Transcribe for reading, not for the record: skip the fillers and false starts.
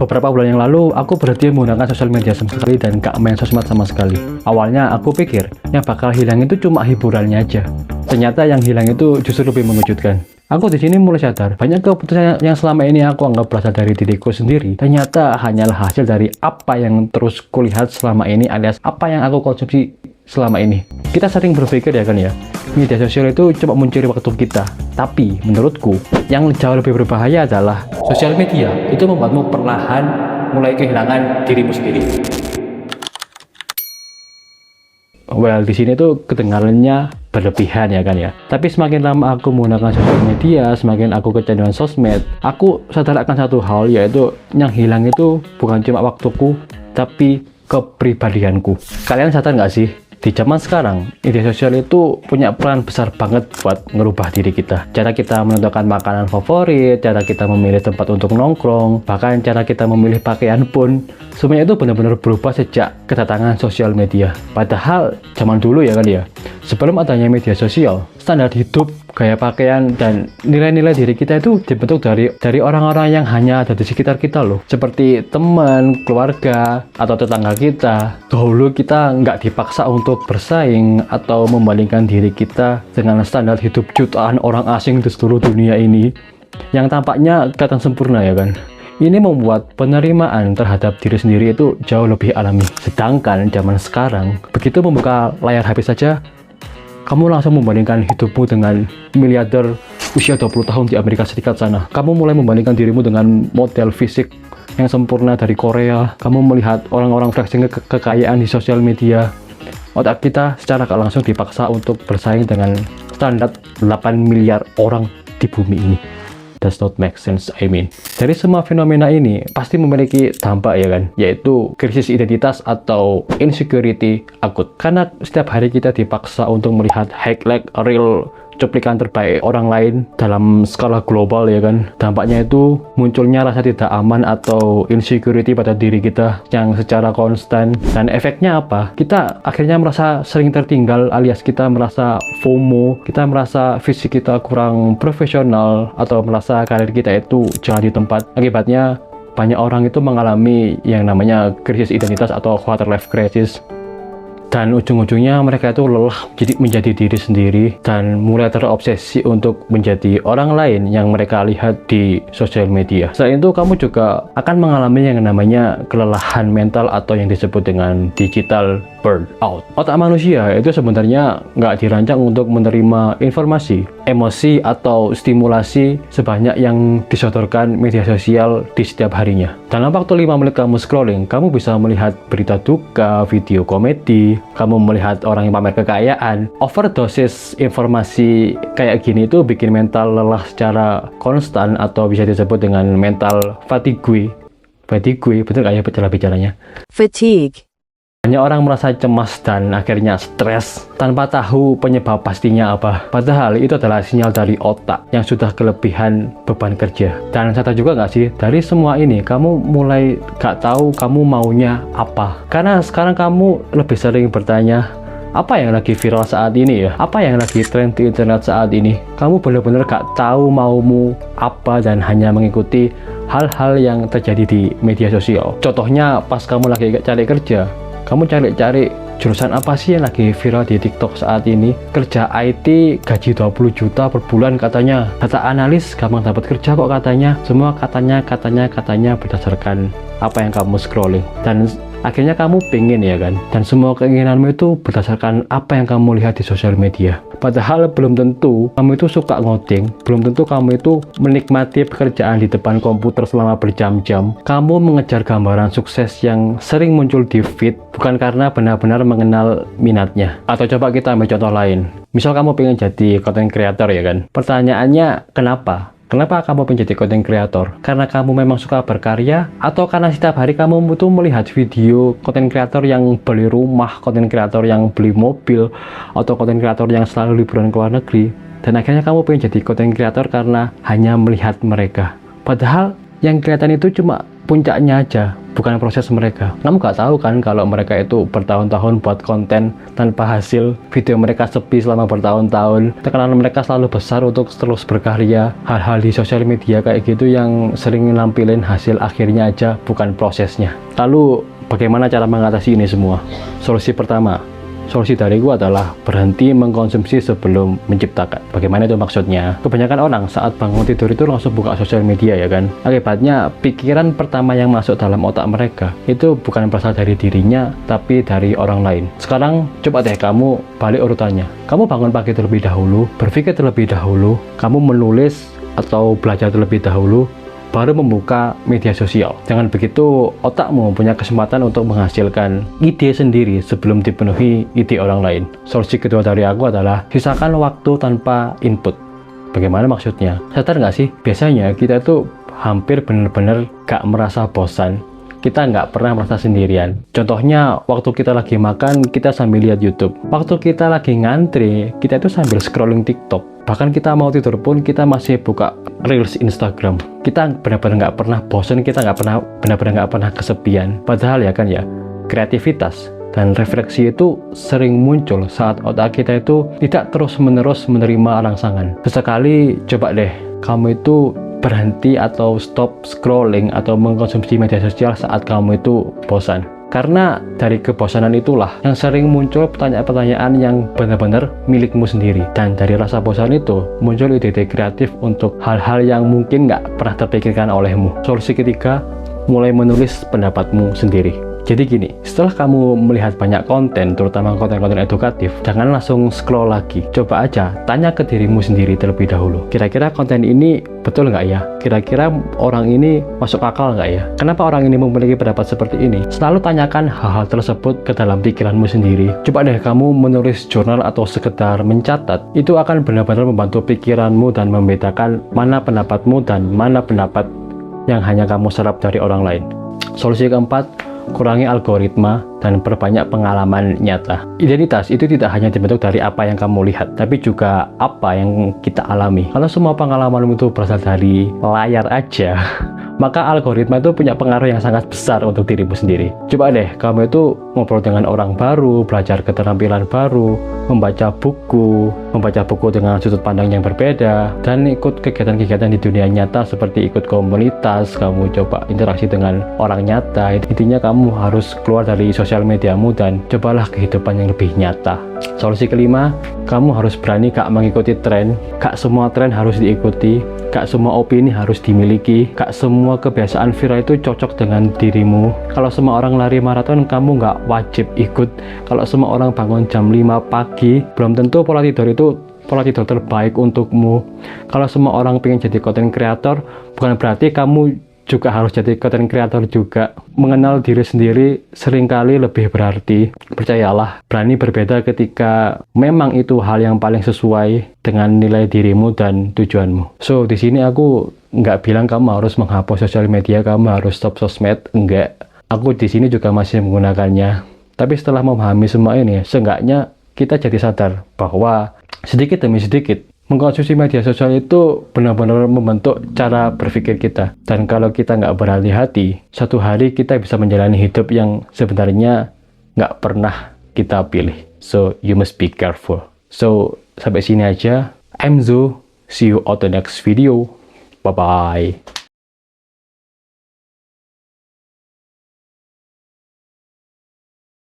Beberapa bulan yang lalu, aku berhenti menggunakan sosial media sama sekali dan gak main sosmed sama sekali. Awalnya aku pikir, yang bakal hilang itu cuma hiburannya aja. Ternyata yang hilang itu justru lebih mengejutkan. Aku di sini mulai sadar, banyak keputusan yang selama ini aku anggap berasal dari diriku sendiri, ternyata hanyalah hasil dari apa yang terus kulihat selama ini alias apa yang aku konsumsi selama ini. Kita sering berpikir ya kan ya, media sosial itu cuma mencuri waktu kita. Tapi menurutku, yang jauh lebih berbahaya adalah sosial media itu membuatmu perlahan mulai kehilangan dirimu sendiri. Well, di sini tuh kedengarannya berlebihan ya kan ya. Tapi semakin lama aku menggunakan sosial media, semakin aku kecanduan sosmed, aku sadar akan satu hal, yaitu yang hilang itu bukan cuma waktuku, tapi kepribadianku. Kalian sadar nggak sih? Di zaman sekarang, media sosial itu punya peran besar banget buat ngerubah diri kita. Cara kita menentukan makanan favorit, cara kita memilih tempat untuk nongkrong, bahkan cara kita memilih pakaian pun, semuanya itu benar-benar berubah sejak kedatangan sosial media. Padahal zaman dulu ya kan ya, sebelum adanya media sosial, standar hidup, gaya pakaian, dan nilai-nilai diri kita itu dibentuk dari orang-orang yang hanya ada di sekitar kita loh. Seperti teman, keluarga, atau tetangga kita. Dahulu kita nggak dipaksa untuk bersaing atau membandingkan diri kita dengan standar hidup jutaan orang asing di seluruh dunia ini yang tampaknya kelihatan sempurna ya kan. Ini membuat penerimaan terhadap diri sendiri itu jauh lebih alami. Sedangkan zaman sekarang, begitu membuka layar HP saja, kamu langsung membandingkan hidupmu dengan miliarder usia 20 tahun di Amerika Serikat sana. Kamu mulai membandingkan dirimu dengan model fisik yang sempurna dari Korea. Kamu melihat orang-orang flexing kekayaan di sosial media. Otak kita secara gak langsung dipaksa untuk bersaing dengan standar 8 miliar orang di bumi ini. Does not make sense, I mean. Dari semua fenomena ini pasti memiliki dampak ya kan, yaitu krisis identitas atau insecurity akut. Karena setiap hari kita dipaksa untuk melihat highlight real cuplikan terbaik orang lain dalam skala global ya kan. Dampaknya itu munculnya rasa tidak aman atau insecurity pada diri kita yang secara konstan, dan efeknya apa? Kita akhirnya merasa sering tertinggal alias kita merasa FOMO, kita merasa fisik kita kurang profesional atau merasa karir kita itu jangan di tempat. Akibatnya banyak orang itu mengalami yang namanya krisis identitas atau quarter life crisis. Dan ujung-ujungnya mereka itu lelah menjadi diri sendiri dan mulai terobsesi untuk menjadi orang lain yang mereka lihat di sosial media. Selain itu, kamu juga akan mengalami yang namanya kelelahan mental atau yang disebut dengan digital burnout. Otak manusia itu sebenarnya nggak dirancang untuk menerima informasi, emosi, atau stimulasi sebanyak yang disodorkan media sosial di setiap harinya. Dalam waktu 5 menit kamu scrolling, kamu bisa melihat berita duka, video komedi, kamu melihat orang yang pamer kekayaan. Overdosis informasi kayak gini itu bikin mental lelah secara konstan atau bisa disebut dengan mental fatigue. Fatigue, betul nggak ya cara bicaranya? Fatigue. Banyak orang merasa cemas dan akhirnya stres tanpa tahu penyebab pastinya apa. Padahal itu adalah sinyal dari otak yang sudah kelebihan beban kerja. Dan sadar juga nggak sih, dari semua ini kamu mulai gak tahu kamu maunya apa. Karena sekarang kamu lebih sering bertanya, apa yang lagi viral saat ini ya? Apa yang lagi tren di internet saat ini? Kamu benar-benar gak tahu maumu apa dan hanya mengikuti hal-hal yang terjadi di media sosial. Contohnya pas kamu lagi cari kerja, kamu cari-cari jurusan apa sih yang lagi viral di TikTok saat ini. Kerja IT gaji 20 juta per bulan katanya. Data analis gampang dapat kerja kok katanya. Semua katanya berdasarkan apa yang kamu scrolling. Dan akhirnya kamu pengen ya kan. Dan semua keinginanmu itu berdasarkan apa yang kamu lihat di sosial media. Padahal belum tentu kamu itu suka ngoding, belum tentu kamu itu menikmati pekerjaan di depan komputer selama berjam-jam. Kamu mengejar gambaran sukses yang sering muncul di feed bukan karena benar-benar mengenal minatnya. Atau coba kita ambil contoh lain. Misal kamu pengen jadi content creator ya kan. Pertanyaannya kenapa? Kenapa kamu pengen jadi content creator? Karena kamu memang suka berkarya? Atau karena setiap hari kamu butuh melihat video content creator yang beli rumah, content creator yang beli mobil, atau content creator yang selalu liburan ke luar negeri? Dan akhirnya kamu pengen jadi content creator karena hanya melihat mereka. Padahal yang kelihatan itu cuma puncaknya aja, bukan proses mereka. Kamu gak tahu kan kalau mereka itu bertahun-tahun buat konten tanpa hasil, video mereka sepi selama bertahun-tahun, tekanan mereka selalu besar untuk terus berkarya. Hal-hal di sosial media kayak gitu yang sering nampilin hasil akhirnya aja, bukan prosesnya. Lalu bagaimana cara mengatasi ini semua? Solusi pertama, solusi dari gua adalah berhenti mengkonsumsi sebelum menciptakan. Bagaimana itu maksudnya? Kebanyakan orang saat bangun tidur itu langsung buka sosial media ya kan? Akibatnya pikiran pertama yang masuk dalam otak mereka itu bukan berasal dari dirinya, tapi dari orang lain. Sekarang coba deh kamu balik urutannya. Kamu bangun pagi terlebih dahulu, berpikir terlebih dahulu, kamu menulis atau belajar terlebih dahulu, baru membuka media sosial. Jangan begitu, otakmu punya kesempatan untuk menghasilkan ide sendiri sebelum dipenuhi ide orang lain. Solusi kedua dari aku adalah sisakan waktu tanpa input. Bagaimana maksudnya? Sadar nggak sih? Biasanya kita tuh hampir benar-benar gak merasa bosan. Kita nggak pernah merasa sendirian. Contohnya, waktu kita lagi makan, kita sambil lihat YouTube. Waktu kita lagi ngantri, kita itu sambil scrolling TikTok. Bahkan kita mau tidur pun, kita masih buka Reels Instagram. Kita benar-benar nggak pernah bosan, kita benar-benar nggak pernah kesepian. Padahal ya kan ya, kreativitas dan refleksi itu sering muncul saat otak kita itu tidak terus-menerus menerima rangsangan. Sesekali coba deh, kamu itu berhenti atau stop scrolling atau mengkonsumsi media sosial saat kamu itu bosan. Karena dari kebosanan itulah yang sering muncul pertanyaan-pertanyaan yang benar-benar milikmu sendiri. Dan dari rasa bosan itu muncul ide-ide kreatif untuk hal-hal yang mungkin nggak pernah terpikirkan olehmu. Solusi ketiga, mulai menulis pendapatmu sendiri. Jadi gini, setelah kamu melihat banyak konten, terutama konten-konten edukatif, jangan langsung scroll lagi. Coba aja, tanya ke dirimu sendiri terlebih dahulu. Kira-kira konten ini betul nggak ya? Kira-kira orang ini masuk akal nggak ya? Kenapa orang ini memiliki pendapat seperti ini? Selalu tanyakan hal-hal tersebut ke dalam pikiranmu sendiri. Coba deh kamu menulis jurnal atau sekedar mencatat. Itu akan benar-benar membantu pikiranmu dan membedakan mana pendapatmu dan mana pendapat yang hanya kamu serap dari orang lain. Solusi keempat, kurangi algoritma dan perbanyak pengalaman nyata. Identitas itu tidak hanya dibentuk dari apa yang kamu lihat, tapi juga apa yang kita alami. Kalau semua pengalaman itu berasal dari layar aja, maka algoritma itu punya pengaruh yang sangat besar untuk dirimu sendiri. Coba deh, kamu itu ngobrol dengan orang baru, belajar keterampilan baru, membaca buku dengan sudut pandang yang berbeda, dan ikut kegiatan-kegiatan di dunia nyata seperti ikut komunitas, kamu coba interaksi dengan orang nyata. Intinya kamu harus keluar dari sosial mediamu dan cobalah kehidupan yang lebih nyata. Solusi kelima, kamu harus berani gak mengikuti tren. Gak semua tren harus diikuti, gak semua opini harus dimiliki, gak semua kebiasaan viral itu cocok dengan dirimu. Kalau semua orang lari maraton, kamu gak wajib ikut. Kalau semua orang bangun jam 5 pagi, belum tentu pola tidur terbaik untukmu. Kalau semua orang pengen jadi content creator, bukan berarti kamu juga harus jadi content creator juga. Mengenal diri sendiri seringkali lebih berarti. Percayalah, berani berbeda ketika memang itu hal yang paling sesuai dengan nilai dirimu dan tujuanmu. So, di sini aku nggak bilang kamu harus menghapus sosial media, kamu harus stop sosmed, enggak. Aku di sini juga masih menggunakannya. Tapi setelah memahami semua ini, seenggaknya kita jadi sadar bahwa sedikit demi sedikit mengkonsumsi media sosial itu benar-benar membentuk cara berpikir kita. Dan kalau kita nggak berhati-hati, suatu hari kita bisa menjalani hidup yang sebenarnya nggak pernah kita pilih. So, you must be careful. So, sampai sini aja. I'm Zo. See you on the next video. Bye-bye.